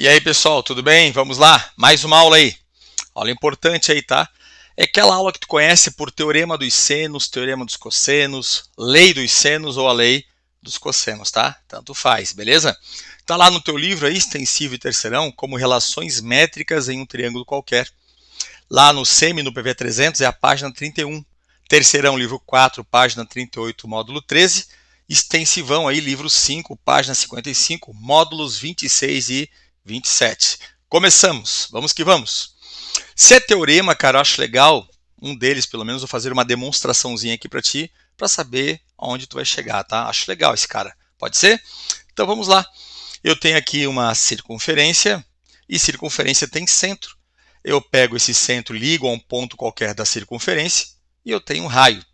E aí, pessoal, tudo bem? Vamos lá, mais uma aula aí. Aula importante aí, tá? É aquela aula que tu conhece por teorema dos senos, teorema dos cossenos, lei dos senos ou a lei dos cossenos, tá? Tanto faz, beleza? Tá lá no teu livro aí, extensivo e terceirão, como relações métricas em um triângulo qualquer. Lá no SEMI, no PV 300, é a página 31. Terceirão, livro 4, página 38, módulo 13. Extensivão aí, livro 5, página 55, módulos 26 e 27. Começamos, vamos que vamos. Se é teorema, cara, eu acho legal, um deles pelo menos, vou fazer uma demonstraçãozinha aqui para ti, para saber aonde tu vai chegar, tá? Acho legal esse cara, pode ser? Então vamos lá. Eu tenho aqui uma circunferência, e circunferência tem centro. Eu pego esse centro, ligo a um ponto qualquer da circunferência, e eu tenho um raio.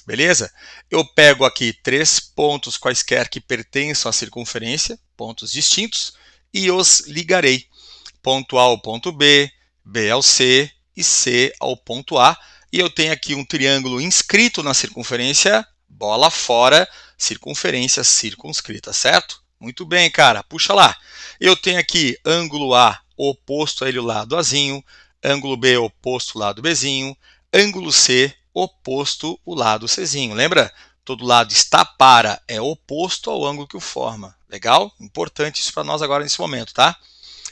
Beleza? Eu pego aqui três pontos quaisquer que pertençam à circunferência, pontos distintos, e os ligarei. Ponto A ao ponto B, B ao C e C ao ponto A. E eu tenho aqui um triângulo inscrito na circunferência, bola fora, circunferência circunscrita, certo? Muito bem, cara, puxa lá. Eu tenho aqui ângulo A oposto a ele o lado Azinho, ângulo B oposto ao lado Bzinho, ângulo C oposto o lado Czinho. Lembra? Todo lado está para é oposto ao ângulo que o forma. Legal? Importante isso para nós agora nesse momento, tá?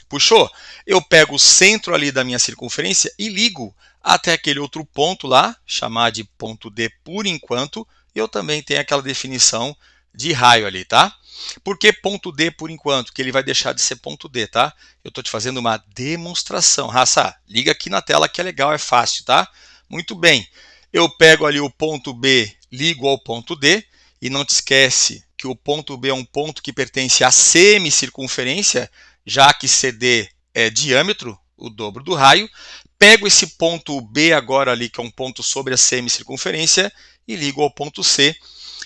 Puxou? Eu pego o centro ali da minha circunferência e ligo até aquele outro ponto lá, chamar de ponto D por enquanto, e eu também tenho aquela definição de raio ali, tá? Por que ponto D por enquanto? Que ele vai deixar de ser ponto D, tá? Eu estou te fazendo uma demonstração. Raça, liga aqui na tela que é legal, é fácil, tá? Muito bem. Eu pego ali o ponto B, ligo ao ponto D, e não te esquece que o ponto B é um ponto que pertence à semicircunferência, já que CD é diâmetro, o dobro do raio. Pego esse ponto B agora ali, que é um ponto sobre a semicircunferência, e ligo ao ponto C.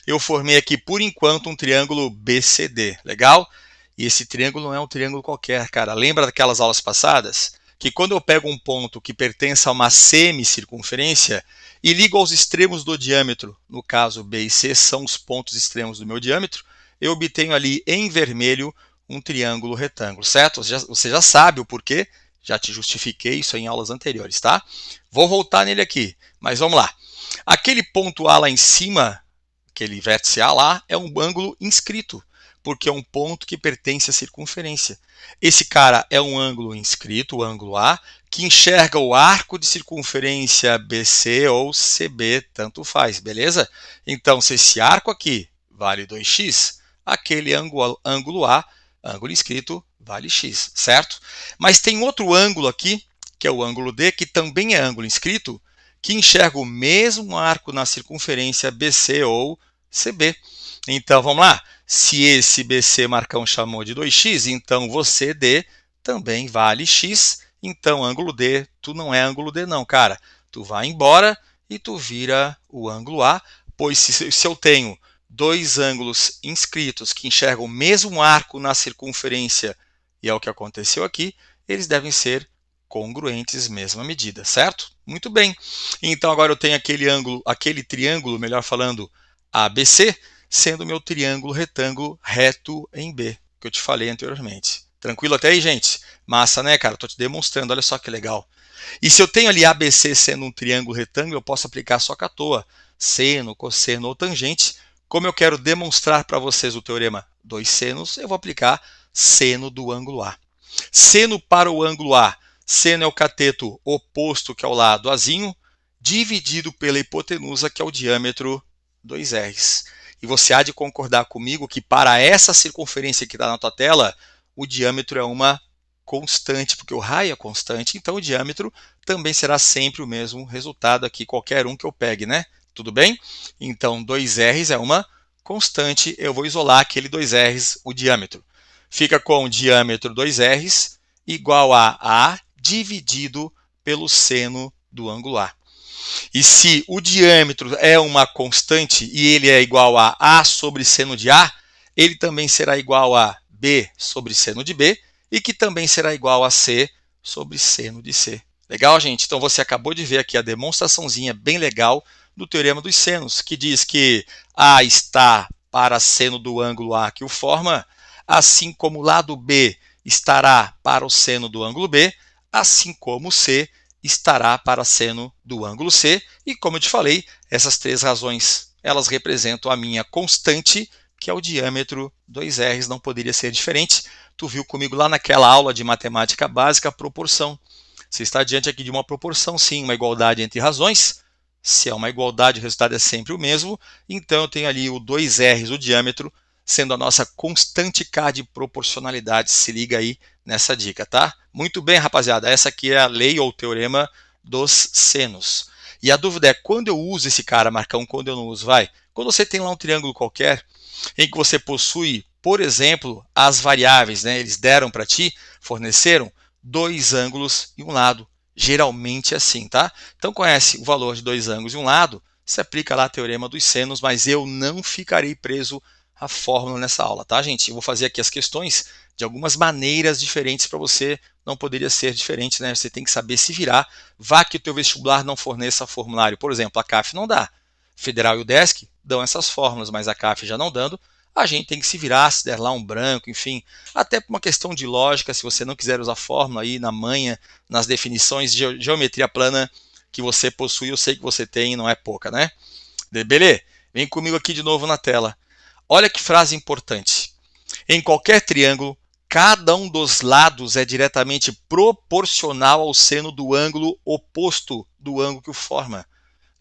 Eu formei aqui, por enquanto, um triângulo BCD. Legal? E esse triângulo não é um triângulo qualquer, cara. Lembra daquelas aulas passadas? Que quando eu pego um ponto que pertence a uma semicircunferência e ligo aos extremos do diâmetro, no caso B e C são os pontos extremos do meu diâmetro, eu obtenho ali em vermelho um triângulo retângulo, certo? Você já sabe o porquê, já te justifiquei isso em aulas anteriores, tá? Vou voltar nele aqui, mas vamos lá. Aquele ponto A lá em cima, aquele vértice A lá, é um ângulo inscrito, porque é um ponto que pertence à circunferência. Esse cara é um ângulo inscrito, o ângulo A, que enxerga o arco de circunferência BC ou CB, tanto faz, beleza? Então, se esse arco aqui vale 2x, aquele ângulo A, ângulo inscrito, vale x, certo? Mas tem outro ângulo aqui, que é o ângulo D, que também é ângulo inscrito, que enxerga o mesmo arco na circunferência BC ou CB. Então, vamos lá. Se esse BC Marcão chamou de 2x, então você D também vale x. Então, ângulo D, tu não é ângulo D não, cara. Tu vai embora e tu vira o ângulo A, pois se eu tenho dois ângulos inscritos que enxergam o mesmo arco na circunferência, e é o que aconteceu aqui, eles devem ser congruentes, mesma medida, certo? Muito bem. Então agora eu tenho aquele triângulo, melhor falando, ABC, sendo meu triângulo retângulo reto em B, que eu te falei anteriormente. Tranquilo até aí, gente? Massa, né, cara? Estou te demonstrando, olha só que legal. E se eu tenho ali ABC sendo um triângulo retângulo, eu posso aplicar só que à toa, seno, cosseno ou tangente. Como eu quero demonstrar para vocês o teorema dos senos, eu vou aplicar seno do ângulo A. Seno para o ângulo A. Seno é o cateto oposto, que é o lado Azinho, dividido pela hipotenusa, que é o diâmetro 2r. E você há de concordar comigo que para essa circunferência que está na tua tela, o diâmetro é uma constante, porque o raio é constante, então o diâmetro também será sempre o mesmo resultado aqui, qualquer um que eu pegue, né? Tudo bem? Então, 2r é uma constante, eu vou isolar aquele 2r, o diâmetro. Fica com o diâmetro 2r igual a A dividido pelo seno do ângulo A. E se o diâmetro é uma constante e ele é igual a A sobre seno de A, ele também será igual a B sobre seno de B e que também será igual a C sobre seno de C. Legal, gente? Então você acabou de ver aqui a demonstraçãozinha bem legal do teorema dos senos, que diz que A está para seno do ângulo A que o forma, assim como o lado B estará para o seno do ângulo B, assim como o C estará para seno do ângulo C. E como eu te falei, essas três razões, elas representam a minha constante, que é o diâmetro 2r, não poderia ser diferente. Tu viu comigo lá naquela aula de matemática básica, proporção. Você está diante aqui de uma proporção, sim, uma igualdade entre razões. Se é uma igualdade, o resultado é sempre o mesmo. Então eu tenho ali o 2r, o diâmetro, sendo a nossa constante K de proporcionalidade. Se liga aí nessa dica, tá? Muito bem, rapaziada. Essa aqui é a lei ou teorema dos senos. E a dúvida é, quando eu uso esse cara, Marcão, quando eu não uso? Vai. Quando você tem lá um triângulo qualquer, em que você possui, por exemplo, as variáveis, né? Eles deram para ti, forneceram dois ângulos e um lado. Geralmente é assim, tá? Então conhece o valor de dois ângulos e um lado, se aplica lá a teorema dos senos, mas eu não ficarei preso à fórmula nessa aula, tá, gente? Eu vou fazer aqui as questões de algumas maneiras diferentes para você, não poderia ser diferente, né? Você tem que saber se virar. Vá que o teu vestibular não forneça formulário, por exemplo, a CAF não dá. Federal e o DESC dão essas fórmulas, mas a CAF já não dando, a gente tem que se virar, se der lá um branco, enfim, até por uma questão de lógica, se você não quiser usar fórmula aí na manha, nas definições de geometria plana que você possui, eu sei que você tem, não é pouca, né? Beleza? Vem comigo aqui de novo na tela. Olha que frase importante. Em qualquer triângulo, cada um dos lados é diretamente proporcional ao seno do ângulo oposto do ângulo que o forma.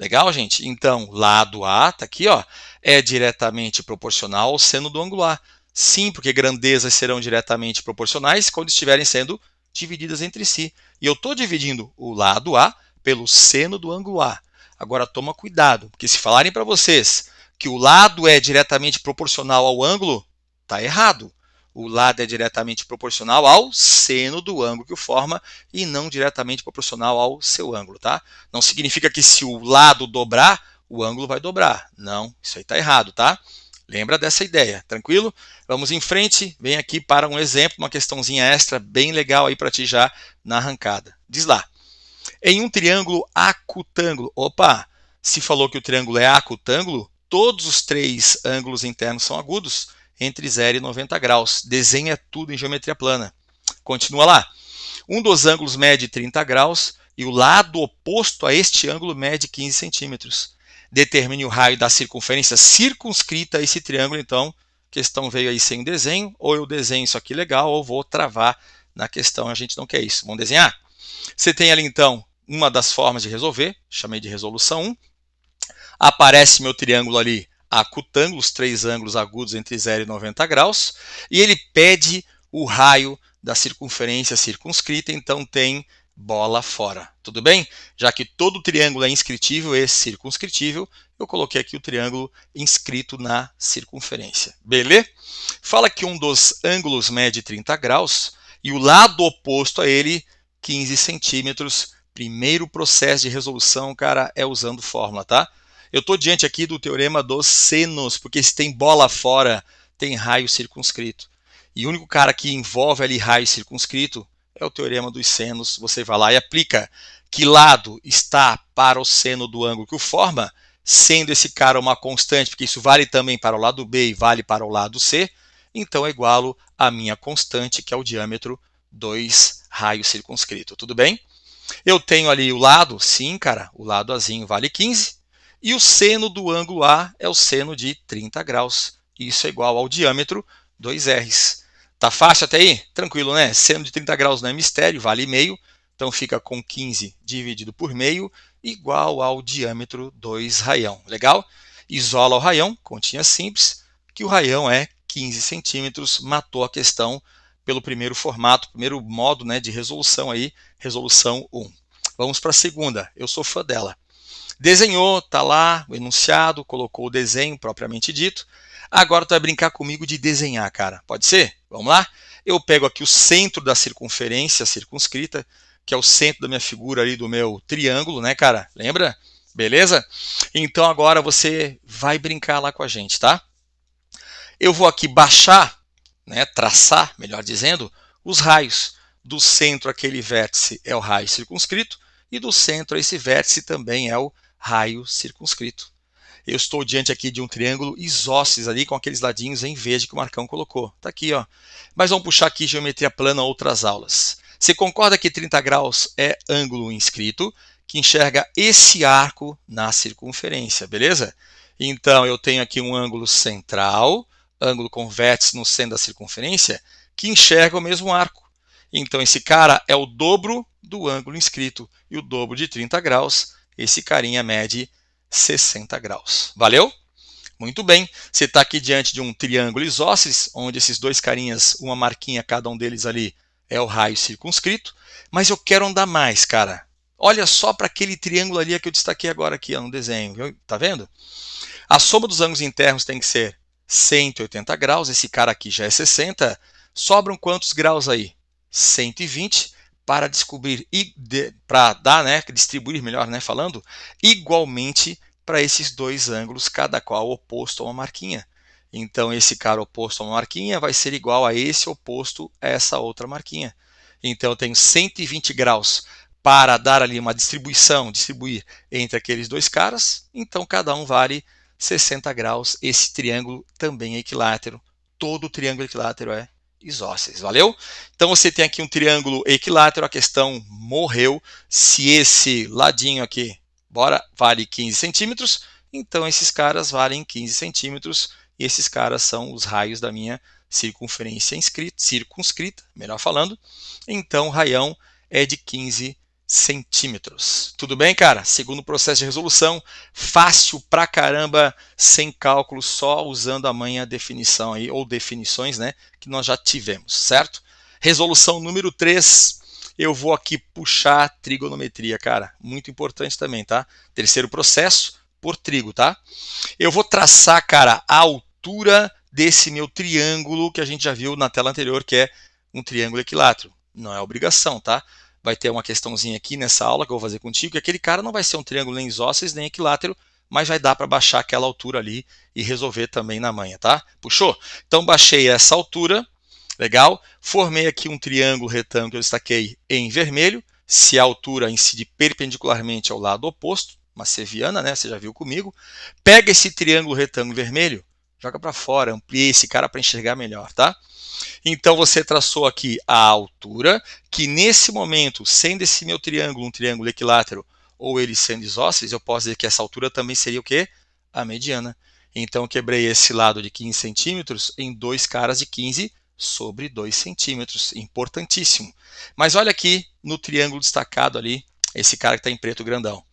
Legal, gente? Então, lado A, tá aqui, ó, é diretamente proporcional ao seno do ângulo A. Sim, porque grandezas serão diretamente proporcionais quando estiverem sendo divididas entre si. E eu estou dividindo o lado A pelo seno do ângulo A. Agora, toma cuidado, porque se falarem para vocês que o lado é diretamente proporcional ao ângulo, tá errado. O lado é diretamente proporcional ao seno do ângulo que o forma e não diretamente proporcional ao seu ângulo, tá? Não significa que se o lado dobrar, o ângulo vai dobrar. Não, isso aí está errado, tá? Lembra dessa ideia, tranquilo? Vamos em frente, vem aqui para um exemplo, uma questãozinha extra bem legal aí para ti já na arrancada. Diz lá, em um triângulo acutângulo, opa, se falou que o triângulo é acutângulo, todos os três ângulos internos são agudos, entre 0 e 90 graus. Desenha tudo em geometria plana. Continua lá. Um dos ângulos mede 30 graus e o lado oposto a este ângulo mede 15 centímetros. Determine o raio da circunferência circunscrita a esse triângulo. Então, a questão veio aí sem desenho, ou eu desenho isso aqui legal, ou vou travar na questão. A gente não quer isso. Vamos desenhar? Você tem ali, então, uma das formas de resolver. Chamei de resolução 1. Aparece meu triângulo ali acutângulo, os três ângulos agudos entre 0 e 90 graus, e ele pede o raio da circunferência circunscrita, então tem bola fora. Tudo bem? Já que todo triângulo é inscritível, esse circunscritível, eu coloquei aqui o triângulo inscrito na circunferência. Beleza? Fala que um dos ângulos mede 30 graus e o lado oposto a ele, 15 centímetros. Primeiro processo de resolução, cara, é usando fórmula, tá? Eu estou diante aqui do teorema dos senos, porque se tem bola fora, tem raio circunscrito. E o único cara que envolve ali raio circunscrito é o teorema dos senos. Você vai lá e aplica que lado está para o seno do ângulo que o forma, sendo esse cara uma constante, porque isso vale também para o lado B e vale para o lado C, então é igual a minha constante, que é o diâmetro 2 raio circunscrito. Tudo bem? Eu tenho ali o lado, sim, cara, o lado Azinho vale 15. E o seno do ângulo A é o seno de 30 graus. Isso é igual ao diâmetro 2r. Tá fácil até aí? Tranquilo, né? Seno de 30 graus não é mistério, vale meio. Então fica com 15 dividido por meio, igual ao diâmetro 2 raião. Legal? Isola o raião, continha simples, que o raião é 15 centímetros. Matou a questão pelo primeiro formato, primeiro modo, né, de resolução aí, resolução 1. Vamos para a segunda. Eu sou fã dela. Desenhou, tá lá o enunciado, colocou o desenho propriamente dito. Agora tu vai brincar comigo de desenhar, cara. Pode ser? Vamos lá? Eu pego aqui o centro da circunferência circunscrita, que é o centro da minha figura ali do meu triângulo, né, cara? Lembra? Beleza? Então agora você vai brincar lá com a gente, tá? Eu vou aqui baixar, né, traçar, melhor dizendo, os raios. Do centro aquele vértice é o raio circunscrito e do centro a esse vértice também é o raio circunscrito. eu estou diante aqui de um triângulo isósceles ali com aqueles ladinhos em verde que o Marcão colocou. Tá aqui, ó. Mas vamos puxar aqui geometria plana outras aulas. Você concorda que 30 graus é ângulo inscrito, que enxerga esse arco na circunferência, beleza? Então, eu tenho aqui um ângulo central, ângulo com vértice no centro da circunferência, que enxerga o mesmo arco. Então, esse cara é o dobro do ângulo inscrito. E o dobro de 30 graus, esse carinha mede 60 graus. Valeu? Muito bem. Você está aqui diante de um triângulo isósceles, onde esses dois carinhas, uma marquinha cada um deles ali, é o raio circunscrito. Mas eu quero andar mais, cara. Olha só para aquele triângulo ali que eu destaquei agora aqui no desenho. Tá vendo? A soma dos ângulos internos tem que ser 180 graus. Esse cara aqui já é 60. Sobram quantos graus aí? 120 para descobrir para dar, né, distribuir melhor, né, falando, igualmente para esses dois ângulos, cada qual oposto a uma marquinha. Então esse cara oposto a uma marquinha vai ser igual a esse oposto a essa outra marquinha. Então eu tenho 120 graus para dar ali uma distribuir entre aqueles dois caras, então cada um vale 60 graus. Esse triângulo também é equilátero. Todo triângulo equilátero é isósceles, valeu? Então você tem aqui um triângulo equilátero, a questão morreu. Se esse ladinho aqui, vale 15 centímetros, então esses caras valem 15 centímetros, e esses caras são os raios da minha circunferência circunscrita, melhor falando. Então o raião é de 15 centímetros. Tudo bem, cara? Segundo processo de resolução, fácil pra caramba, sem cálculo, só usando a manha definição aí, ou definições, né, que nós já tivemos, certo? Resolução número 3, eu vou aqui puxar trigonometria, cara, muito importante também, tá? Terceiro processo, por trigo, tá? Eu vou traçar, cara, a altura desse meu triângulo que a gente já viu na tela anterior, que é um triângulo equilátero. Não é obrigação, tá? Vai ter uma questãozinha aqui nessa aula que eu vou fazer contigo, que aquele cara não vai ser um triângulo nem isósceles, nem equilátero, mas vai dar para baixar aquela altura ali e resolver também na manha, tá? Puxou? Então baixei essa altura, legal. Formei aqui um triângulo retângulo que eu destaquei em vermelho. Se a altura incide perpendicularmente ao lado oposto, uma seviana, né? Você já viu comigo. Pega esse triângulo retângulo vermelho, joga para fora, ampliei esse cara para enxergar melhor, tá? Então você traçou aqui a altura, que nesse momento, sendo esse meu triângulo um triângulo equilátero, ou ele sendo isósceles, eu posso dizer que essa altura também seria o quê? A mediana. Então eu quebrei esse lado de 15 centímetros em dois caras de 15 sobre 2 centímetros. Importantíssimo. Mas olha aqui no triângulo destacado ali, esse cara que está em preto grandão.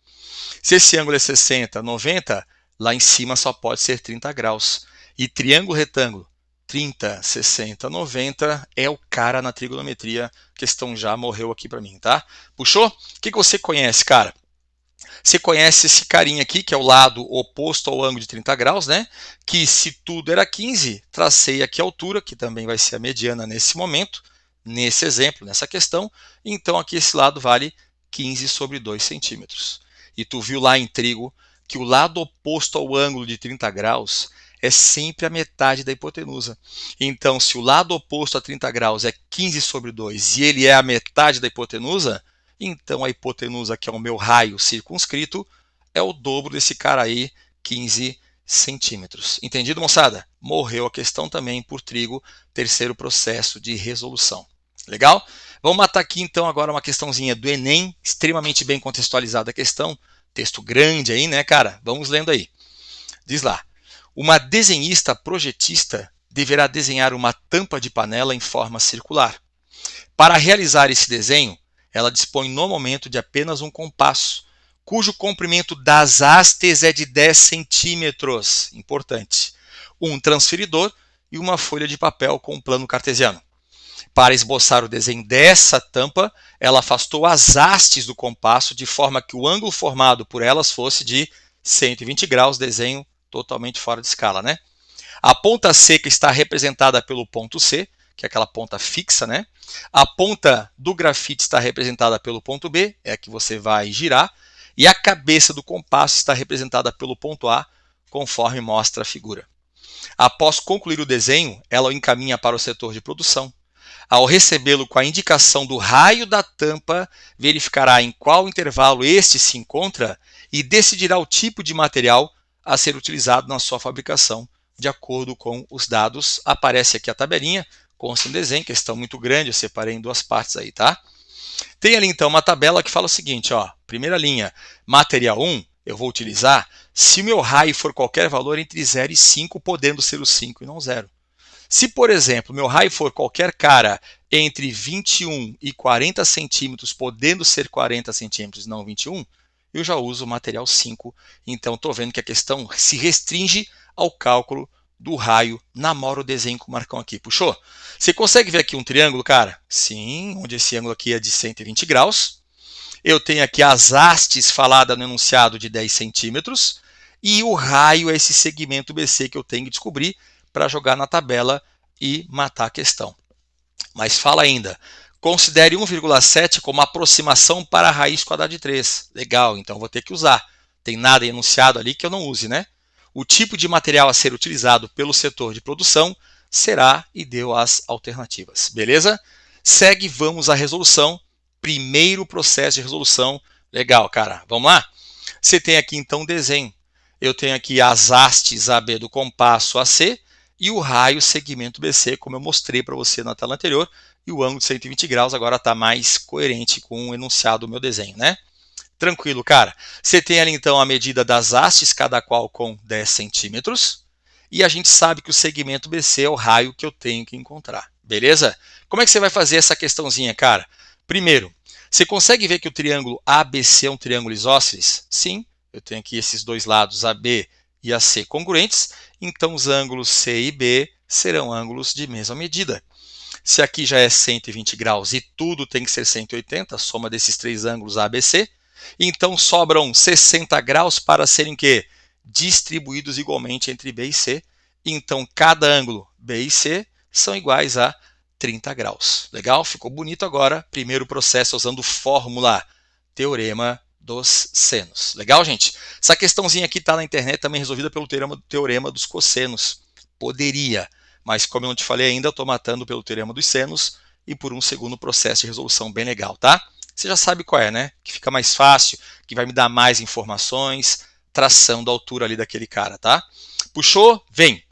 Se esse ângulo é 60, 90, lá em cima só pode ser 30 graus. E triângulo retângulo, 30, 60, 90 é o cara na trigonometria. A questão já morreu aqui para mim, tá? Puxou? O que você conhece, cara? Você conhece esse carinha aqui, que é o lado oposto ao ângulo de 30 graus, né? Que se tudo era 15, tracei aqui a altura, que também vai ser a mediana nesse momento, nesse exemplo, nessa questão. Então aqui esse lado vale 15 sobre 2 centímetros. E tu viu lá em trigo que o lado oposto ao ângulo de 30 graus é sempre a metade da hipotenusa. Então, se o lado oposto a 30 graus é 15 sobre 2 e ele é a metade da hipotenusa, então a hipotenusa, que é o meu raio circunscrito, é o dobro desse cara aí, 15 centímetros. Entendido, moçada? Morreu a questão também por trigo, terceiro processo de resolução. Legal? Vamos matar aqui então agora uma questãozinha do Enem, extremamente bem contextualizada a questão, texto grande aí, né, cara? Vamos lendo aí. Diz lá: uma desenhista projetista deverá desenhar uma tampa de panela em forma circular. Para realizar esse desenho, ela dispõe no momento de apenas um compasso, cujo comprimento das hastes é de 10 centímetros, importante, um transferidor e uma folha de papel com um plano cartesiano. Para esboçar o desenho dessa tampa, ela afastou as hastes do compasso de forma que o ângulo formado por elas fosse de 120 graus, desenho totalmente fora de escala, né? A ponta seca está representada pelo ponto C, que é aquela ponta fixa, né? A ponta do grafite está representada pelo ponto B, é a que você vai girar, e a cabeça do compasso está representada pelo ponto A, conforme mostra a figura. Após concluir o desenho, ela o encaminha para o setor de produção. Ao recebê-lo com a indicação do raio da tampa, verificará em qual intervalo este se encontra e decidirá o tipo de material a ser utilizado na sua fabricação de acordo com os dados. Aparece aqui a tabelinha, consta um desenho, questão muito grande, eu separei em duas partes aí, tá? Tem ali então uma tabela que fala o seguinte, ó, primeira linha, material 1, eu vou utilizar se o meu raio for qualquer valor entre 0 e 5, podendo ser o 5 e não 0. Se, por exemplo, meu raio for qualquer cara entre 21 e 40 centímetros, podendo ser 40 centímetros e não 21, eu já uso o material 5. Então, estou vendo que a questão se restringe ao cálculo do raio. Namora o desenho com o Marcão aqui. Puxou? Você consegue ver aqui um triângulo, cara? Sim, onde esse ângulo aqui é de 120 graus. Eu tenho aqui as hastes faladas no enunciado de 10 centímetros. E o raio é esse segmento BC que eu tenho que descobrir para jogar na tabela e matar a questão. Mas fala ainda, considere 1,7 como aproximação para a raiz quadrada de 3. Legal, então vou ter que usar. Tem nada enunciado ali que eu não use, né? O tipo de material a ser utilizado pelo setor de produção será e deu as alternativas. Beleza? Segue, vamos à resolução. Primeiro processo de resolução. Legal, cara. Vamos lá? Você tem aqui então o desenho. Eu tenho aqui as hastes AB do compasso AC e o raio segmento BC, como eu mostrei para você na tela anterior, e o ângulo de 120 graus agora está mais coerente com o enunciado do meu desenho, né? Tranquilo, cara. Você tem ali então a medida das hastes, cada qual com 10 centímetros, e a gente sabe que o segmento BC é o raio que eu tenho que encontrar, beleza? Como é que você vai fazer essa questãozinha, cara? Primeiro, você consegue ver que o triângulo ABC é um triângulo isósceles? Sim, eu tenho aqui esses dois lados, AB e AC congruentes, então os ângulos C e B serão ângulos de mesma medida. Se aqui já é 120 graus e tudo tem que ser 180, a soma desses três ângulos ABC, então sobram 60 graus para serem que? Distribuídos igualmente entre B e C. Então cada ângulo B e C são iguais a 30 graus. Legal? Ficou bonito agora. Primeiro processo usando fórmula, teorema dos senos. Legal, gente? Essa questãozinha aqui está na internet também resolvida pelo teorema dos cossenos. Poderia, mas como eu não te falei ainda, eu estou matando pelo teorema dos senos e por um segundo processo de resolução bem legal, tá? Você já sabe qual é, né? Que fica mais fácil, que vai me dar mais informações, traçando a altura ali daquele cara, tá? Puxou? Vem.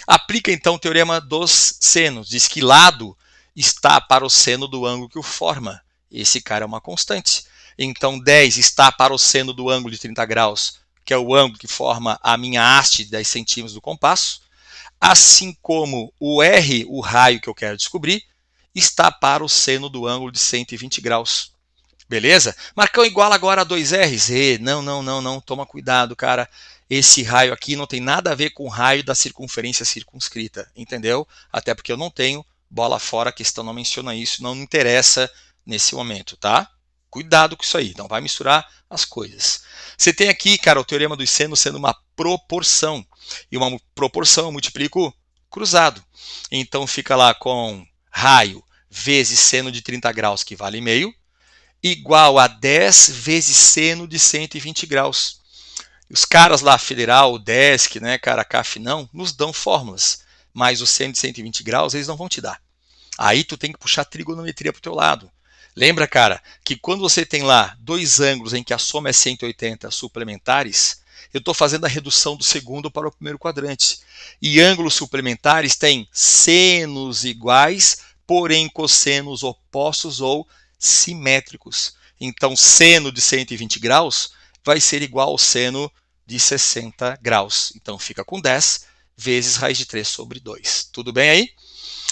Aplica então o teorema dos senos. Diz que lado está para o seno do ângulo que o forma. Esse cara é uma constante. Então 10 está para o seno do ângulo de 30 graus, que é o ângulo que forma a minha haste de 10 centímetros do compasso. Assim como o R, o raio que eu quero descobrir, está para o seno do ângulo de 120 graus. Beleza? Marcão igual agora a 2Rs? Não. Toma cuidado, cara. Esse raio aqui não tem nada a ver com o raio da circunferência circunscrita, entendeu? Até porque eu não tenho bola fora, a questão não menciona isso, não me interessa nesse momento, tá? Cuidado com isso aí, não vai misturar as coisas. Você tem aqui, cara, o teorema dos senos sendo uma proporção. E uma proporção eu multiplico cruzado. Então fica lá com raio vezes seno de 30 graus, que vale meio, igual a 10 vezes seno de 120 graus. Os caras lá, Federal, Desk, né, cara, CAF não, nos dão fórmulas. Mas o seno de 120 graus eles não vão te dar. Aí tu tem que puxar trigonometria para o teu lado. Lembra, cara, que quando você tem lá dois ângulos em que a soma é 180 suplementares, eu estou fazendo a redução do segundo para o primeiro quadrante. E ângulos suplementares têm senos iguais, porém cossenos opostos ou simétricos. Então, seno de 120 graus vai ser igual ao seno de 60 graus. Então, fica com 10 vezes raiz de 3 sobre 2. Tudo bem aí?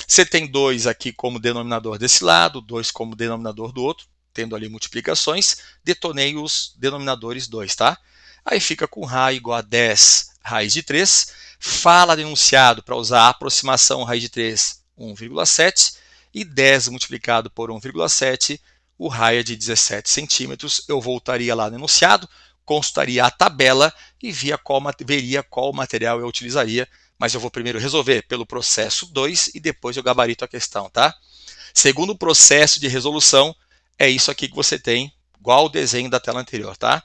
Você tem 2 aqui como denominador desse lado, 2 como denominador do outro, tendo ali multiplicações, detonei os denominadores 2, tá? Aí fica com raio igual a 10 raiz de 3, fala do enunciado para usar a aproximação raiz de 3, 1,7, e 10 multiplicado por 1,7, o raio é de 17 centímetros. Eu voltaria lá no enunciado, consultaria a tabela e veria qual material eu utilizaria, mas eu vou primeiro resolver pelo processo 2 e depois eu gabarito a questão, tá? Segundo processo de resolução, é isso aqui que você tem, igual o desenho da tela anterior, tá?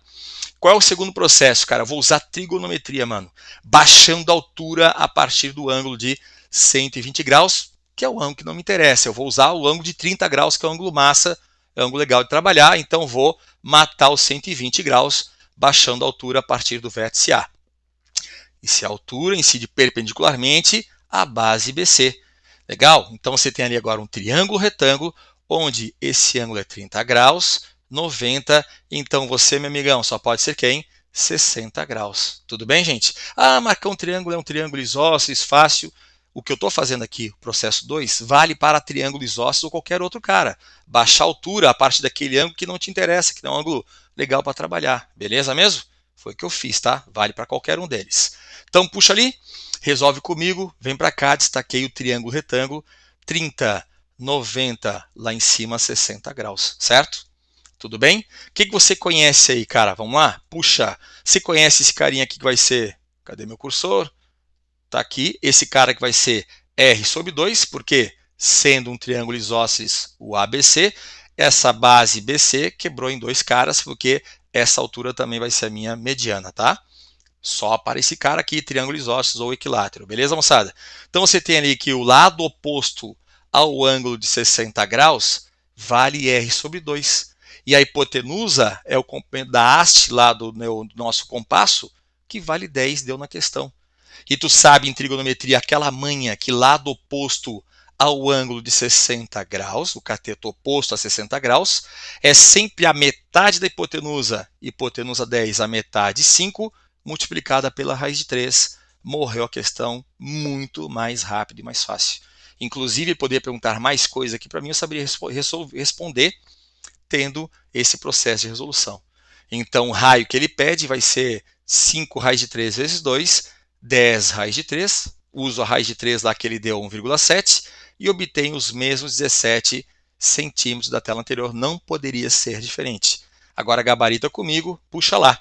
Qual é o segundo processo, cara? Eu vou usar trigonometria, mano. Baixando a altura a partir do ângulo de 120 graus, que é o ângulo que não me interessa. Eu vou usar o ângulo de 30 graus, que é o ângulo massa, é um ângulo legal de trabalhar, então vou matar os 120 graus, baixando a altura a partir do vértice A. E se a altura incide perpendicularmente à base BC. Legal? Então você tem ali agora um triângulo retângulo, onde esse ângulo é 30 graus, 90, então você, meu amigão, só pode ser quem? 60 graus. Tudo bem, gente? Ah, marcar um triângulo é um triângulo isósceles, fácil. O que eu estou fazendo aqui, o processo 2, vale para triângulo isósceles ou qualquer outro cara. Baixar a altura a partir daquele ângulo que não te interessa, que não é um ângulo legal para trabalhar. Beleza mesmo? Foi o que eu fiz, tá? Vale para qualquer um deles. Então, puxa ali, resolve comigo, vem para cá, destaquei o triângulo retângulo, 30, 90, lá em cima 60 graus, certo? Tudo bem? O que você conhece aí, cara? Vamos lá? Puxa, você conhece esse carinha aqui que vai ser... Cadê meu cursor? Tá aqui. Esse cara que vai ser R sobre 2, porque sendo um triângulo isósceles o ABC, essa base BC quebrou em dois caras, porque essa altura também vai ser a minha mediana, tá? Só para esse cara aqui, triângulo isósceles ou equilátero, beleza, moçada? Então você tem ali que o lado oposto ao ângulo de 60 graus vale R sobre 2. E a hipotenusa é o comprimento da haste lá do nosso compasso, que vale 10, deu na questão. E tu sabe em trigonometria aquela manha que lado oposto ao ângulo de 60 graus, o cateto oposto a 60 graus, é sempre a metade da hipotenusa, hipotenusa 10, a metade 5, multiplicada pela raiz de 3, morreu a questão muito mais rápido e mais fácil. Inclusive, poder perguntar mais coisa aqui para mim, eu saberia responder tendo esse processo de resolução. Então, o raio que ele pede vai ser 5 raiz de 3 vezes 2, 10 raiz de 3, uso a raiz de 3 lá que ele deu 1,7 e obtenho os mesmos 17 centímetros da tela anterior, não poderia ser diferente. Agora gabarita comigo, puxa lá.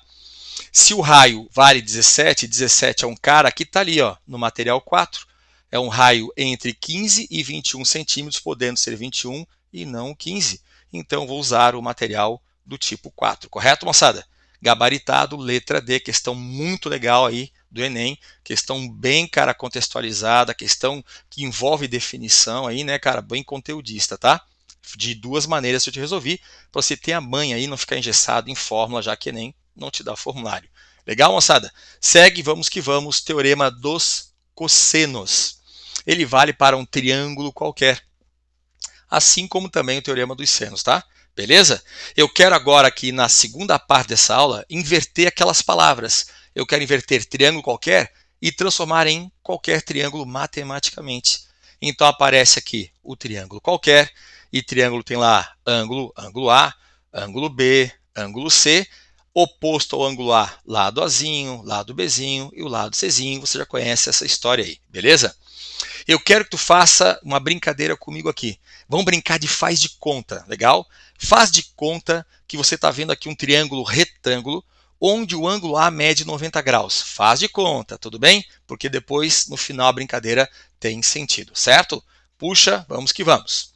Se o raio vale 17, 17 é um cara que está ali ó, no material 4, é um raio entre 15 e 21 centímetros, podendo ser 21 e não 15. Então vou usar o material do tipo 4, correto, moçada? Gabaritado, letra D, questão muito legal aí do Enem, questão bem, cara, contextualizada, questão que envolve definição aí, né, cara, bem conteudista, tá? De duas maneiras eu te resolvi, para você ter a manha aí, não ficar engessado em fórmula, já que Enem não te dá formulário. Legal, moçada? Segue, vamos que vamos, teorema dos cossenos. Ele vale para um triângulo qualquer, assim como também o teorema dos senos, tá? Beleza? Eu quero agora aqui na segunda parte dessa aula inverter aquelas palavras. Eu quero inverter triângulo qualquer e transformar em qualquer triângulo matematicamente. Então aparece aqui o triângulo qualquer e triângulo tem lá ângulo, ângulo A, ângulo B, ângulo C, oposto ao ângulo A, lado Azinho, lado Bzinho e o lado Czinho. Você já conhece essa história aí, beleza? Eu quero que tu faça uma brincadeira comigo aqui. Vamos brincar de faz de conta, legal? Faz de conta que você está vendo aqui um triângulo retângulo, onde o ângulo A mede 90 graus. Faz de conta, tudo bem? Porque depois, no final, a brincadeira tem sentido, certo? Puxa, vamos que vamos.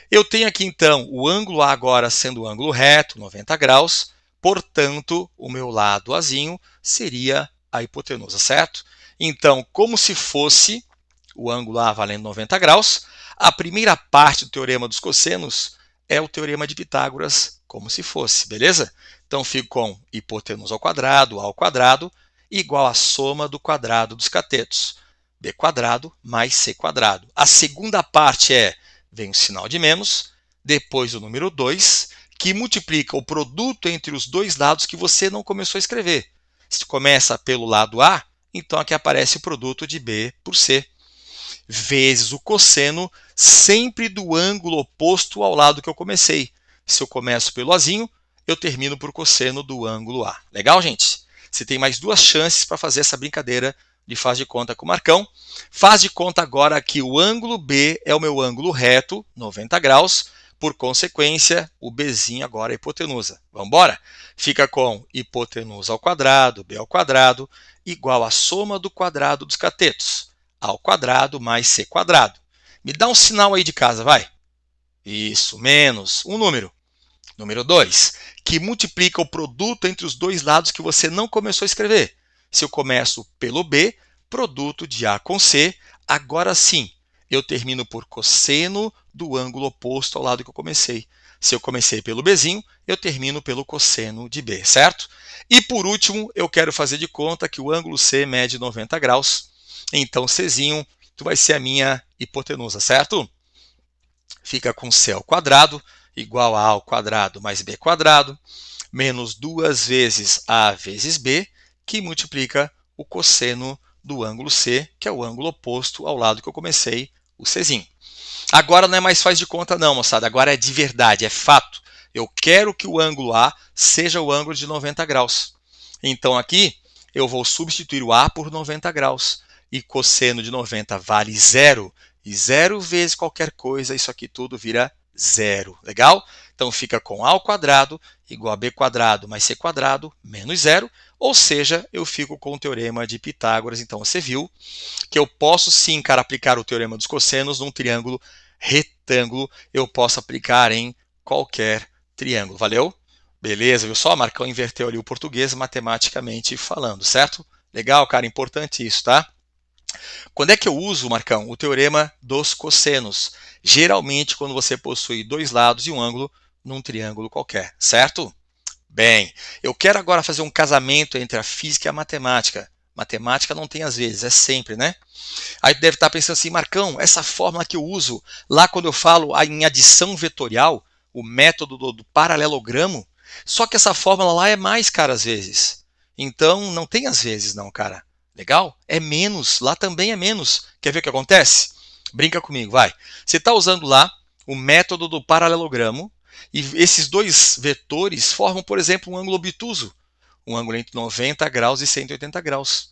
Eu tenho aqui, então, o ângulo A agora sendo o ângulo reto, 90 graus. Portanto, o meu lado Azinho seria a hipotenusa, certo? Então, como se fosse o ângulo A valendo 90 graus, a primeira parte do teorema dos cossenos é o teorema de Pitágoras, como se fosse, beleza? Então, fico com hipotenusa ao quadrado, igual à soma do quadrado dos catetos. B quadrado mais C quadrado. A segunda parte vem o sinal de menos, depois o número 2, que multiplica o produto entre os dois lados que você não começou a escrever. Se começa pelo lado A, então aqui aparece o produto de B por C, vezes o cosseno sempre do ângulo oposto ao lado que eu comecei. Se eu começo pelo Azinho, eu termino por cosseno do ângulo A. Legal, gente? Você tem mais duas chances para fazer essa brincadeira de faz de conta com o Marcão. Faz de conta agora que o ângulo B é o meu ângulo reto, 90 graus, por consequência, o Bzinho agora é hipotenusa. Vamos embora? Fica com hipotenusa ao quadrado, B ao quadrado, igual à soma do quadrado dos catetos, A ao quadrado mais C quadrado. Me dá um sinal aí de casa, vai. Isso, menos um número. Número 2, que multiplica o produto entre os dois lados que você não começou a escrever. Se eu começo pelo B, produto de A com C, agora sim, eu termino por cosseno do ângulo oposto ao lado que eu comecei. Se eu comecei pelo Bzinho, eu termino pelo cosseno de B, certo? E por último, eu quero fazer de conta que o ângulo C mede 90 graus. Então, Czinho vai ser a minha hipotenusa, certo? Fica com C ao quadrado igual a ao quadrado mais B quadrado, menos 2 vezes A vezes B, que multiplica o cosseno do ângulo C, que é o ângulo oposto ao lado que eu comecei, o Czinho. Agora não é mais faz de conta não, moçada. Agora é de verdade, é fato. Eu quero que o ângulo A seja o ângulo de 90 graus. Então aqui eu vou substituir o A por 90 graus. E cosseno de 90 vale 0. E 0 vezes qualquer coisa, isso aqui tudo vira 0. Legal? Então fica com A ao quadrado igual a B quadrado mais C quadrado menos 0. Ou seja, eu fico com o teorema de Pitágoras. Então você viu que eu posso sim, cara, aplicar o teorema dos cossenos num triângulo retângulo. Eu posso aplicar em qualquer triângulo. Valeu? Beleza, viu só? Marcão inverteu ali o português matematicamente falando, certo? Legal, cara, importante isso, tá? Quando é que eu uso, Marcão, o teorema dos cossenos? Geralmente quando você possui dois lados e um ângulo num triângulo qualquer, certo? Bem, eu quero agora fazer um casamento entre a física e a matemática. Matemática não tem às vezes, é sempre, né? Aí tu deve estar pensando assim, Marcão, essa fórmula que eu uso lá quando eu falo em adição vetorial, o método do paralelogramo, só que essa fórmula lá é mais, cara, às vezes. Então, não tem às vezes não, cara. Legal? É menos, lá também é menos. Quer ver o que acontece? Brinca comigo, vai. Você está usando lá o método do paralelogramo e esses dois vetores formam, por exemplo, um ângulo obtuso. Um ângulo entre 90 graus e 180 graus.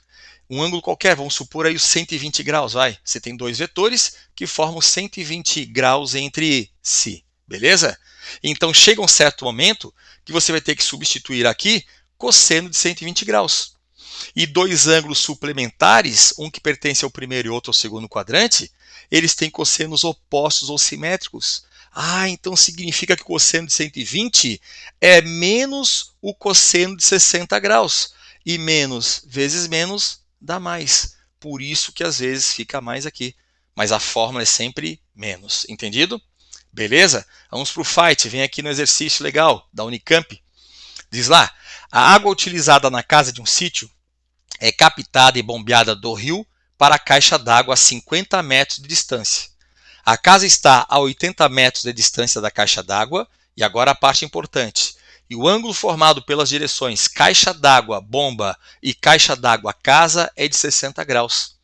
Um ângulo qualquer, vamos supor aí os 120 graus, vai. Você tem dois vetores que formam 120 graus entre si, beleza? Então chega um certo momento que você vai ter que substituir aqui cosseno de 120 graus. E dois ângulos suplementares, um que pertence ao primeiro e outro ao segundo quadrante, eles têm cossenos opostos ou simétricos. Ah, então significa que o cosseno de 120 é menos o cosseno de 60 graus. E menos vezes menos dá mais. Por isso que às vezes fica mais aqui. Mas a fórmula é sempre menos. Entendido? Beleza? Vamos para o fight. Vem aqui no exercício legal da Unicamp. Diz lá, a água utilizada na casa de um sítio é captada e bombeada do rio para a caixa d'água a 50 metros de distância. A casa está a 80 metros de distância da caixa d'água, e agora a parte importante. E o ângulo formado pelas direções caixa d'água, bomba e caixa d'água, casa é de 60 graus.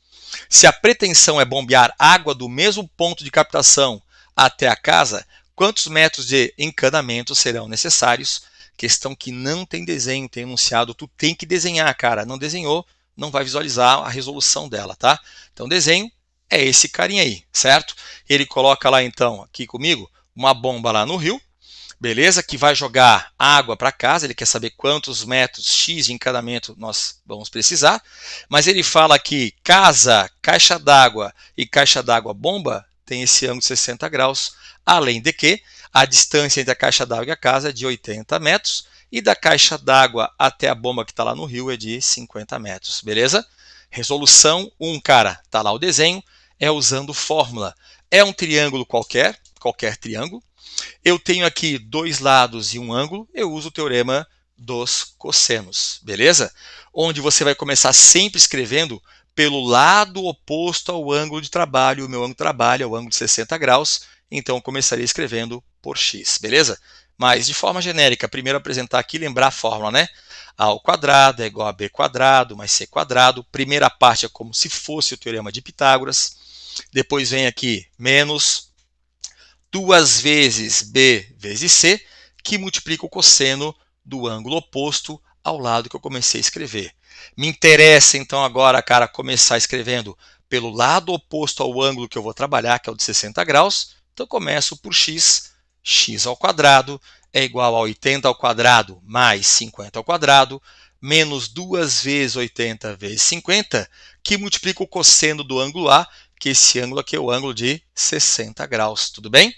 Se a pretensão é bombear água do mesmo ponto de captação até a casa, quantos metros de encanamento serão necessários? Questão que não tem desenho, tem enunciado, tu tem que desenhar, cara. Não desenhou, não vai visualizar a resolução dela, tá? Então, desenho é esse carinha aí, certo? Ele coloca lá, então, aqui comigo, uma bomba lá no rio, beleza? Que vai jogar água para casa, ele quer saber quantos metros X de encanamento nós vamos precisar, mas ele fala que casa, caixa d'água e caixa d'água bomba tem esse ângulo de 60 graus, além de que a distância entre a caixa d'água e a casa é de 80 metros e da caixa d'água até a bomba que está lá no rio é de 50 metros, beleza? Resolução 1, cara, tá lá o desenho, é usando fórmula. É um triângulo qualquer triângulo. Eu tenho aqui dois lados e um ângulo, eu uso o teorema dos cossenos, beleza? Onde você vai começar sempre escrevendo pelo lado oposto ao ângulo de trabalho. O meu ângulo de trabalho é o ângulo de 60 graus, então eu começaria escrevendo por x, beleza? Mas de forma genérica, primeiro apresentar aqui, lembrar a fórmula, né? A ao quadrado é igual a b quadrado mais c quadrado. Primeira parte é como se fosse o teorema de Pitágoras. Depois vem aqui menos 2 vezes b vezes c, que multiplica o cosseno do ângulo oposto ao lado que eu comecei a escrever. Me interessa então agora, cara, começar escrevendo pelo lado oposto ao ângulo que eu vou trabalhar, que é o de 60 graus. Então começo por x, x ao quadrado é igual a 80 ao quadrado mais 50 ao quadrado, menos 2 vezes 80 vezes 50, que multiplica o cosseno do ângulo A, que esse ângulo aqui é o ângulo de 60 graus. Tudo bem?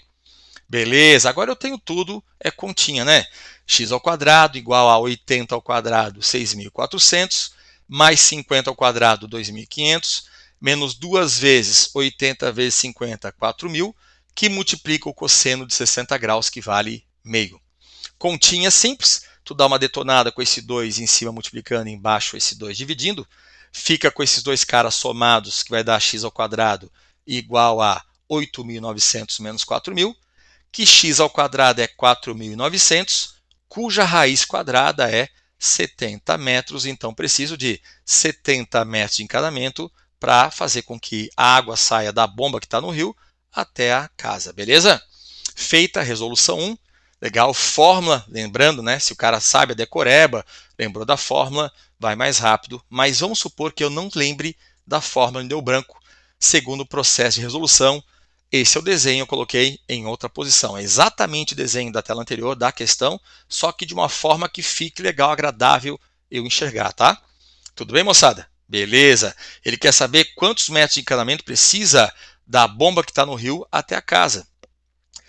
Beleza, agora eu tenho tudo, é continha, né? X ao quadrado igual a 80 ao quadrado, 6.400, mais 50 ao quadrado, 2.500, menos 2 vezes 80 vezes 50, 4.000, que multiplica o cosseno de 60 graus, que vale meio. Continha simples, tu dá uma detonada com esse 2 em cima multiplicando, embaixo esse 2 dividindo, fica com esses dois caras somados, que vai dar x ao quadrado igual a 8.900 menos 4.000, que x ao quadrado é 4.900, cuja raiz quadrada é 70 metros, então preciso de 70 metros de encanamento para fazer com que a água saia da bomba que está no rio até a casa, beleza? Feita a resolução 1, legal, fórmula, lembrando, né, se o cara sabe a decoreba, lembrou da fórmula, vai mais rápido, mas vamos supor que eu não lembre da fórmula, me deu branco. Segundo o processo de resolução, esse é o desenho, eu coloquei em outra posição. É exatamente o desenho da tela anterior da questão, só que de uma forma que fique legal, agradável eu enxergar, tá? Tudo bem, moçada? Beleza. Ele quer saber quantos metros de encanamento precisa da bomba que está no rio até a casa.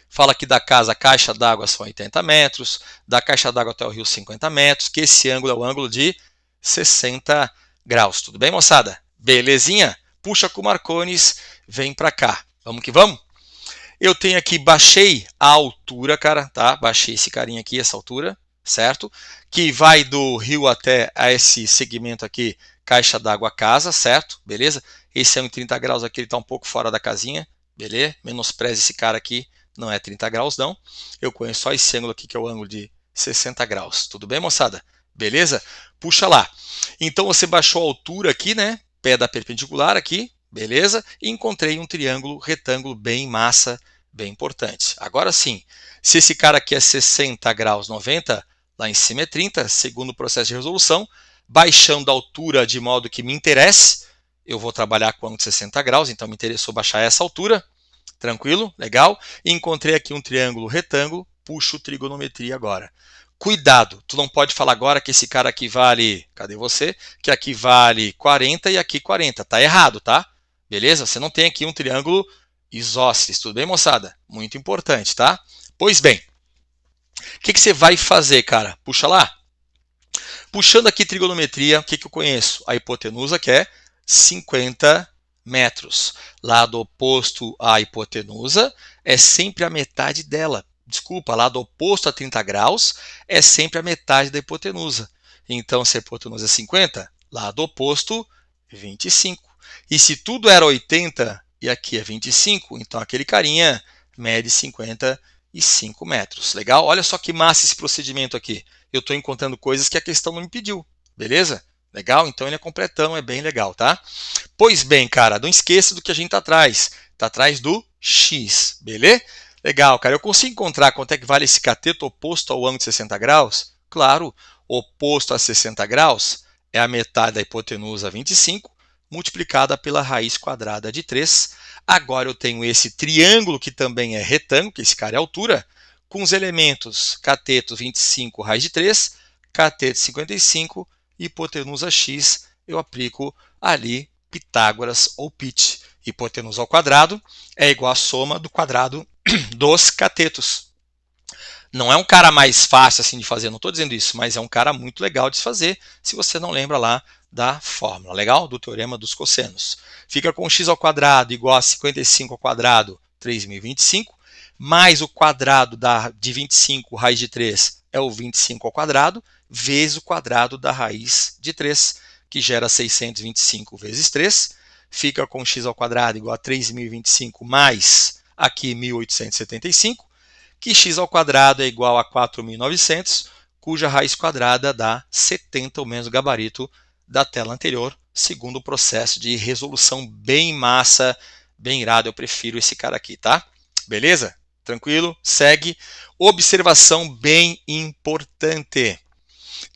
Fala que da casa a caixa d'água são 80 metros, da caixa d'água até o rio 50 metros, que esse ângulo é o ângulo de 60 graus. Tudo bem, moçada? Belezinha? Puxa com o Marcones, vem para cá. Vamos que vamos? Eu tenho aqui, baixei a altura, cara, tá? Baixei esse carinha aqui, essa altura, certo? Que vai do rio até a esse segmento aqui, caixa d'água casa, certo? Beleza? Esse é um 30 graus aqui, ele está um pouco fora da casinha, beleza? Menospreze esse cara aqui, não é 30 graus não. Eu conheço só esse ângulo aqui, que é o ângulo de 60 graus. Tudo bem, moçada? Beleza? Puxa lá. Então você baixou a altura aqui, né? Pé da perpendicular aqui, beleza? E encontrei um triângulo retângulo bem massa, bem importante. Agora sim, se esse cara aqui é 60 graus 90, lá em cima é 30, segundo o processo de resolução, baixando a altura de modo que me interesse, eu vou trabalhar com ângulo de 60 graus, então me interessou baixar essa altura, tranquilo? Legal? E encontrei aqui um triângulo retângulo, puxo trigonometria agora. Cuidado, tu não pode falar agora que esse cara aqui vale, cadê você? Que aqui vale 40 e aqui 40, tá errado, tá? Beleza? Você não tem aqui um triângulo isósceles, tudo bem, moçada? Muito importante, tá? Pois bem, o que você vai fazer, cara? Puxa lá. Puxando aqui trigonometria, o que eu conheço? A hipotenusa, que é 50 metros. Lado oposto à hipotenusa é sempre a metade dela. Desculpa, lado oposto a 30 graus é sempre a metade da hipotenusa. Então, se a hipotenusa é 50, lado oposto, 25. E se tudo era 80 e aqui é 25, então aquele carinha mede 55 metros. Legal? Olha só que massa esse procedimento aqui. Eu estou encontrando coisas que a questão não me pediu. Beleza? Legal? Então ele é completão, é bem legal, tá? Pois bem, cara, não esqueça do que a gente está atrás. Está atrás do x, beleza? Legal, cara. Eu consigo encontrar quanto é que vale esse cateto oposto ao ângulo de 60 graus? Claro, oposto a 60 graus é a metade da hipotenusa 25, multiplicada pela raiz quadrada de 3. Agora eu tenho esse triângulo que também é retângulo, que esse cara é a altura, com os elementos cateto 25, raiz de 3, cateto 55, hipotenusa x, eu aplico ali Pitágoras ou Pit. Hipotenusa ao quadrado é igual à soma do quadrado dos catetos. Não é um cara mais fácil assim de fazer, não estou dizendo isso, mas é um cara muito legal de se fazer, se você não lembra lá da fórmula, legal? Do teorema dos cossenos. Fica com x ao quadrado igual a 55 ao quadrado, 3.025, mais o quadrado de 25, raiz de 3, é o 25 ao quadrado, vezes o quadrado da raiz de 3, que gera 625 vezes 3, fica com x ao quadrado igual a 3.025 mais aqui 1.875, que x ao quadrado é igual a 4.900, cuja raiz quadrada dá 70, o mesmo gabarito da tela anterior, segundo o processo de resolução bem massa, bem irado. Eu prefiro esse cara aqui, tá? Beleza? Tranquilo? Segue. Observação bem importante.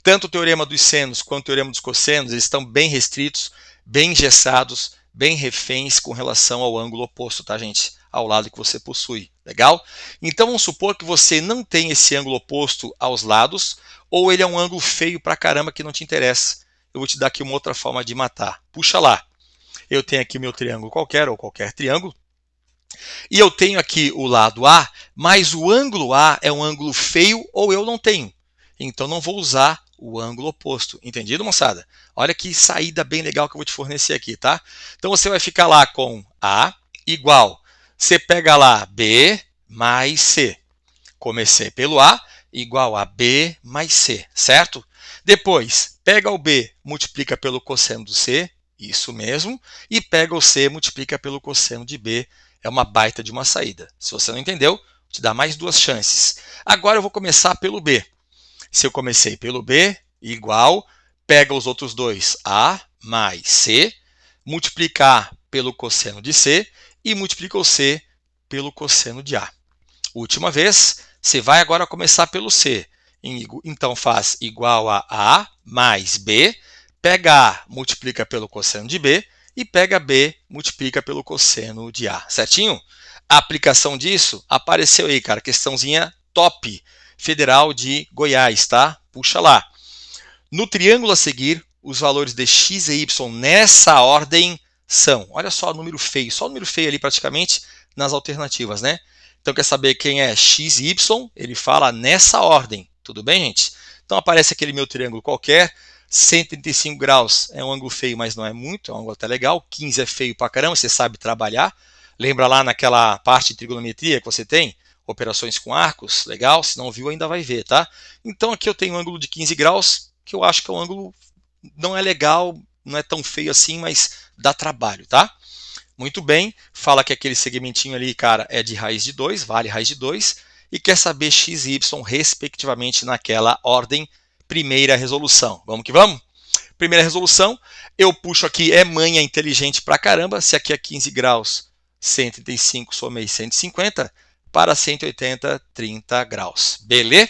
Tanto o teorema dos senos quanto o teorema dos cossenos, eles estão bem restritos, bem engessados, bem reféns com relação ao ângulo oposto, tá, gente? Ao lado que você possui. Legal? Então vamos supor que você não tem esse ângulo oposto aos lados, ou ele é um ângulo feio pra caramba que não te interessa. Eu vou te dar aqui uma outra forma de matar. Puxa lá. Eu tenho aqui o meu triângulo qualquer, ou qualquer triângulo, e eu tenho aqui o lado A, mas o ângulo A é um ângulo feio ou eu não tenho. Então não vou usar o ângulo oposto. Entendido, moçada? Olha que saída bem legal que eu vou te fornecer aqui, tá? Então você vai ficar lá com A igual Você pega lá B mais C. Comecei pelo A, igual a B mais C, certo? Depois, pega o B, multiplica pelo cosseno do C, isso mesmo, e pega o C, multiplica pelo cosseno de B, é uma baita de uma saída. Se você não entendeu, vou te dar mais duas chances. Agora eu vou começar pelo B. Se eu comecei pelo B, igual, pega os outros dois, A mais C, multiplicar pelo cosseno de C e multiplica o C pelo cosseno de A. Última vez, você vai agora começar pelo C. Então faz igual a A mais B, pega A, multiplica pelo cosseno de B, e pega B, multiplica pelo cosseno de A. Certinho? A aplicação disso apareceu aí, cara. Questãozinha top. Federal de Goiás, tá? Puxa lá. No triângulo a seguir, os valores de x e y nessa ordem são... Olha só o número feio ali praticamente nas alternativas, né? Então, quer saber quem é x e y? Ele fala nessa ordem. Tudo bem, gente? Então, aparece aquele meu triângulo qualquer. 135 graus é um ângulo feio, mas não é muito. É um ângulo até legal. 15 é feio pra caramba, você sabe trabalhar. Lembra lá naquela parte de trigonometria que você tem? Operações com arcos. Legal? Se não viu, ainda vai ver, tá? Então, aqui eu tenho um ângulo de 15 graus, que eu acho que é um ângulo... Não é legal, não é tão feio assim, mas dá trabalho, tá? Muito bem, fala que aquele segmentinho ali, cara, é de raiz de 2, vale raiz de 2, e quer saber x e y respectivamente naquela ordem. Primeira resolução. Vamos que vamos? Primeira resolução, eu puxo aqui, é manha inteligente pra caramba, se aqui é 15 graus, 135, somei 150, para 180, 30 graus. Beleza?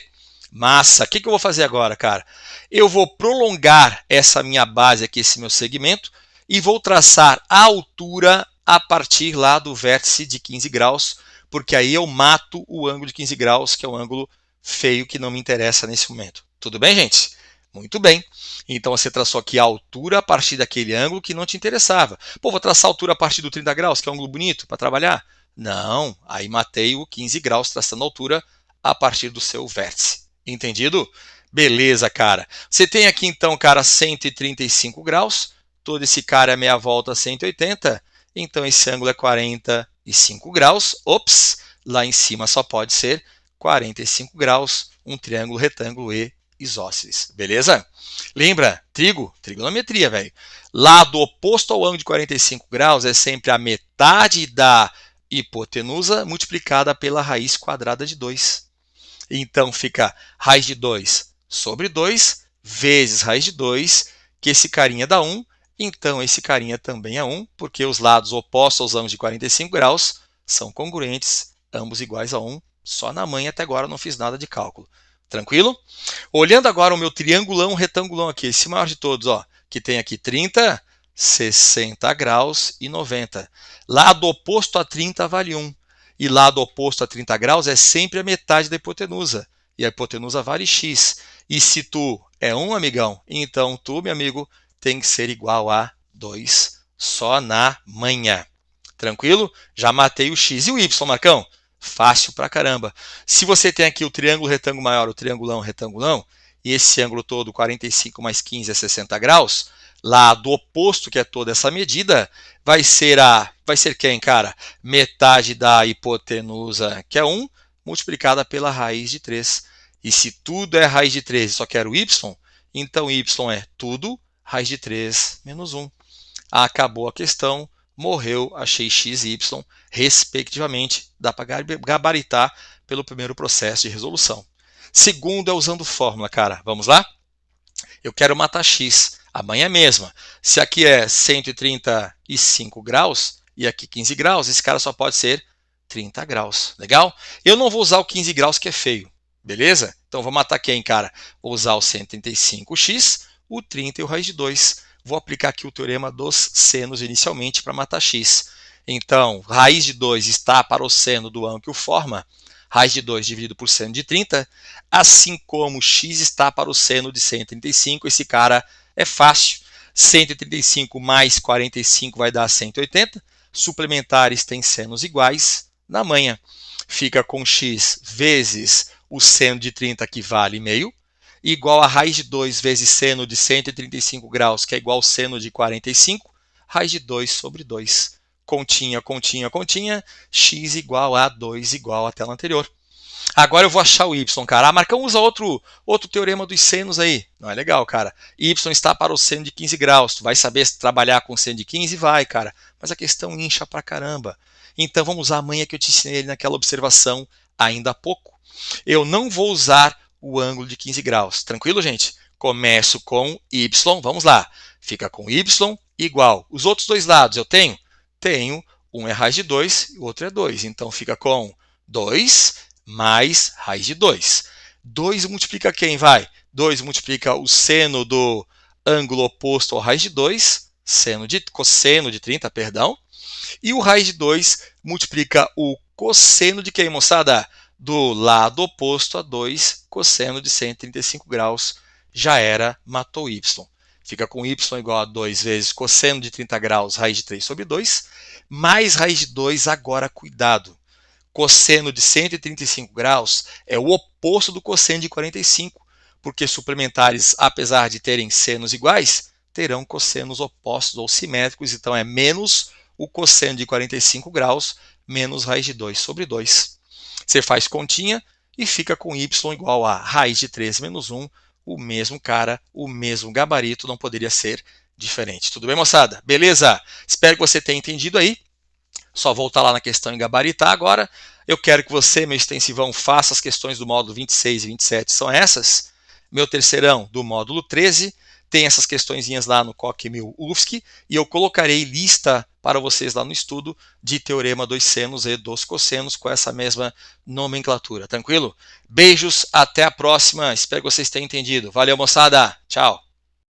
Massa. O que eu vou fazer agora, cara? Eu vou prolongar essa minha base aqui, esse meu segmento, e vou traçar a altura a partir lá do vértice de 15 graus, porque aí eu mato o ângulo de 15 graus, que é um ângulo feio que não me interessa nesse momento. Tudo bem, gente? Muito bem. Então você traçou aqui a altura a partir daquele ângulo que não te interessava. Pô, vou traçar a altura a partir do 30 graus, que é um ângulo bonito para trabalhar? Não, aí matei o 15 graus traçando a altura a partir do seu vértice. Entendido? Beleza, cara. Você tem aqui então, cara, 135 graus. Todo esse cara é meia volta a 180. Então esse ângulo é 45 graus. Ops, lá em cima só pode ser 45 graus. Um triângulo retângulo e isósceles. Beleza? Lembra? Trigonometria, velho. Lado oposto ao ângulo de 45 graus é sempre a metade da hipotenusa multiplicada pela raiz quadrada de 2. Então fica raiz de 2 sobre 2 vezes raiz de 2, que esse carinha dá 1. Então esse carinha também é 1, porque os lados opostos aos ângulos de 45 graus são congruentes, ambos iguais a 1. Só na manha até agora eu não fiz nada de cálculo. Tranquilo? Olhando agora o meu triangulão retangulão aqui, esse maior de todos, ó, que tem aqui 30, 60 graus e 90. Lado oposto a 30 vale 1. E lado oposto a 30 graus é sempre a metade da hipotenusa. E a hipotenusa vale x. E se tu é 1, amigão, então tu, meu amigo, tem que ser igual a 2 só na manha. Tranquilo? Já matei o x. E o y, Marcão? Fácil pra caramba. Se você tem aqui o triângulo retângulo maior, o triangulão retangulão, e esse ângulo todo, 45 mais 15 é 60 graus, lado oposto, que é toda essa medida, vai ser quem, cara? Metade da hipotenusa, que é 1, multiplicada pela raiz de 3. E se tudo é raiz de 3 e só quero y, então y é tudo raiz de 3 menos 1. Acabou a questão, morreu, achei x e y, respectivamente. Dá para gabaritar pelo primeiro processo de resolução. Segundo é usando fórmula, cara. Vamos lá? Eu quero matar x. A manha é a mesma. Se aqui é 135 graus e aqui 15 graus, esse cara só pode ser 30 graus. Legal? Eu não vou usar o 15 graus que é feio. Beleza? Então vou matar quem, cara? Vou usar o 135x, o 30 e o raiz de 2. Vou aplicar aqui o teorema dos senos inicialmente para matar x. Então, raiz de 2 está para o seno do ângulo que o forma. Raiz de 2 dividido por seno de 30, assim como x está para o seno de 135, esse cara é fácil. 135 mais 45 vai dar 180, suplementares têm senos iguais, na manha. Fica com x vezes o seno de 30, que vale meio, igual a raiz de 2 vezes seno de 135 graus, que é igual ao seno de 45, raiz de 2 sobre 2. continha, continha, continha, x igual a 2 igual à tela anterior. Agora eu vou achar o y, cara. Ah, Marcão, usa outro teorema dos senos aí. Não é legal, cara. Y está para o seno de 15 graus. Tu vai saber trabalhar com seno de 15? Vai, cara. Mas a questão incha pra caramba. Então vamos usar a manha que eu te ensinei naquela observação ainda há pouco. Eu não vou usar o ângulo de 15 graus. Tranquilo, gente? Começo com y. Vamos lá. Fica com y igual. Os outros dois lados eu tenho? Tenho. Um é raiz de 2 e o outro é 2. Então fica com 2 mais raiz de 2. 2 multiplica quem, vai? 2 multiplica o seno do ângulo oposto ao raiz de 2, cosseno de 30, perdão. E o raiz de 2 multiplica o cosseno de quem, moçada? Do lado oposto a 2, cosseno de 135 graus. Já era, matou y. Fica com y igual a 2 vezes cosseno de 30 graus, raiz de 3 sobre 2, mais raiz de 2, agora cuidado. Cosseno de 135 graus é o oposto do cosseno de 45, porque suplementares, apesar de terem senos iguais, terão cossenos opostos ou simétricos, então é menos o cosseno de 45 graus menos raiz de 2 sobre 2. Você faz continha e fica com y igual a raiz de 3 menos 1, o mesmo cara, o mesmo gabarito, não poderia ser diferente. Tudo bem, moçada? Beleza? Espero que você tenha entendido aí. Só voltar lá na questão em gabaritar agora. Eu quero que você, meu extensivão, faça as questões do módulo 26 e 27, são essas. Meu terceirão do módulo 13 tem essas questõezinhas lá no COC 1000 UFSC e eu colocarei lista para vocês lá no estudo de teorema dos senos e dos cossenos com essa mesma nomenclatura, tranquilo? Beijos, até a próxima, espero que vocês tenham entendido. Valeu, moçada, tchau!